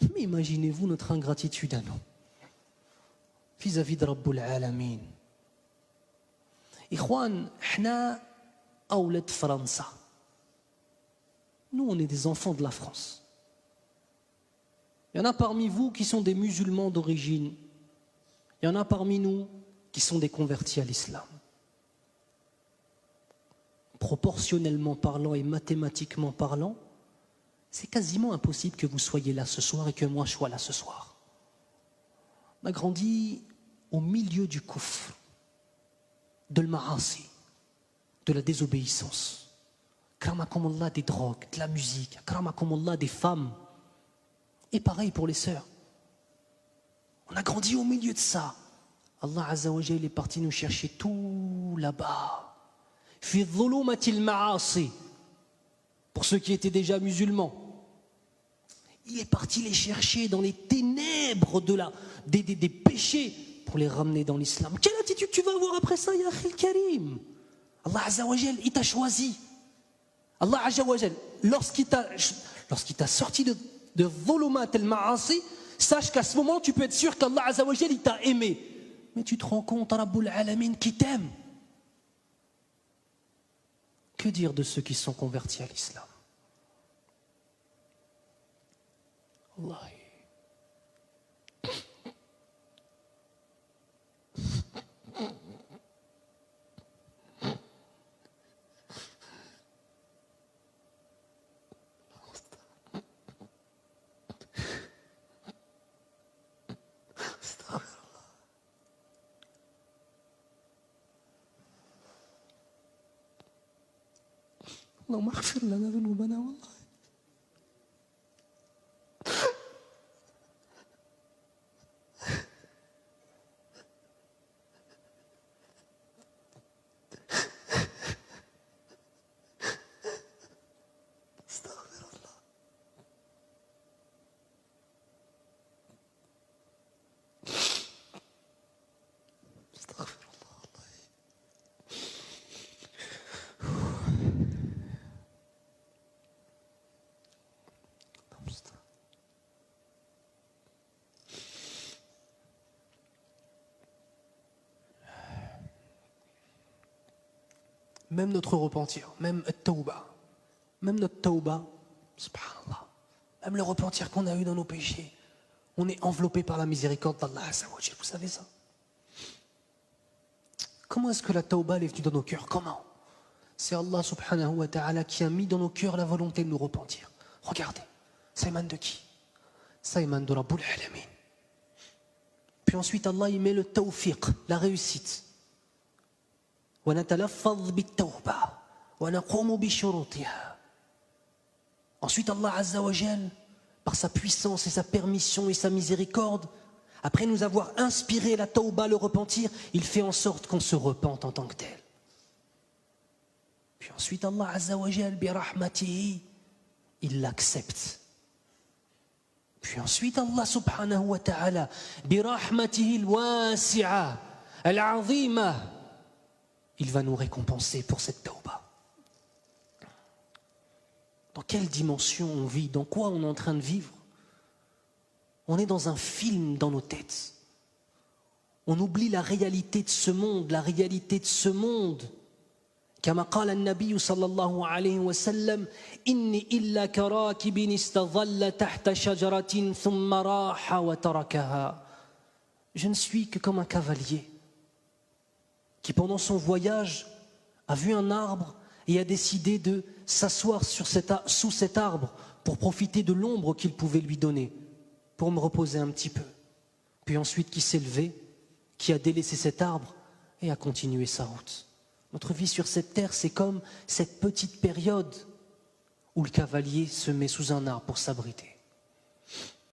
Mais imaginez-vous notre ingratitude à nous, vis-à-vis de Rabbul Alamin. Ikhwan, hna awlad France. Nous, on est des enfants de la France. Il y en a parmi vous qui sont des musulmans d'origine. Il y en a parmi nous qui sont des convertis à l'islam. Proportionnellement parlant et mathématiquement parlant, c'est quasiment impossible que vous soyez là ce soir et que moi je sois là ce soir. On a grandi au milieu du kufr, de l'ma'asi, de la désobéissance. Kramakumullah, des drogues, de la musique, kramakumullah, des femmes. Et pareil pour les sœurs. On a grandi au milieu de ça. Allah Azza wa Jalla est parti nous chercher tout là-bas. Fi dhulumatil ma'asi. Pour ceux qui étaient déjà musulmans. Il est parti les chercher dans les ténèbres des péchés pour les ramener dans l'islam. Quelle attitude tu vas avoir après ça, ya Akhil Karim? Allah Azza wa Jalla, il t'a choisi. Allah Azza wa Jalla, lorsqu'il t'a sorti de dhulumat al-ma'asi, sache qu'à ce moment, tu peux être sûr qu'Allah Azza wa Jalla, il t'a aimé. Mais tu te rends compte, Rabbul Alamin, qui t'aime. Que dire de ceux qui sont convertis à l'islam? Wallahi. اللهم اغفر لنا ذنوبنا والله. استغفر الله. استغفر الله والله. Même notre repentir, même notre tawba, subhanallah, même le repentir qu'on a eu dans nos péchés, on est enveloppé par la miséricorde d'Allah Azza wa Jalla. Vous savez ça? Comment est-ce que la tawba est venue dans nos cœurs? Comment? C'est Allah subhanahu wa ta'ala qui a mis dans nos cœurs la volonté de nous repentir. Regardez, ça émane de qui? Ça émane de Rabbul Alamin. Puis ensuite Allah il met le tawfiq, la réussite. Ensuite Allah Azza wa Jal, par sa puissance et sa permission et sa miséricorde, après nous avoir inspiré la tawba, le repentir, il fait en sorte qu'on se repente en tant que tel. Puis ensuite Allah Azza wa Jal, bi rahmatihi, il l'accepte. Puis ensuite Allah subhanahu wa ta'ala, bi rahmatihi al-wasi'a, al-'azima, il va nous récompenser pour cette tawba. Dans quelle dimension on vit? Dans quoi on est en train de vivre? On est dans un film dans nos têtes. On oublie la réalité de ce monde, la réalité de ce monde. كما قال النبي صلى الله عليه وسلم إني إلا كراكب استظل تحت شجرة ثم راح وتركها. Je ne suis que comme un cavalier qui pendant son voyage a vu un arbre et a décidé de s'asseoir sous cet arbre pour profiter de l'ombre qu'il pouvait lui donner, pour me reposer un petit peu. Puis ensuite qui s'est levé, qui a délaissé cet arbre et a continué sa route. Notre vie sur cette terre, c'est comme cette petite période où le cavalier se met sous un arbre pour s'abriter.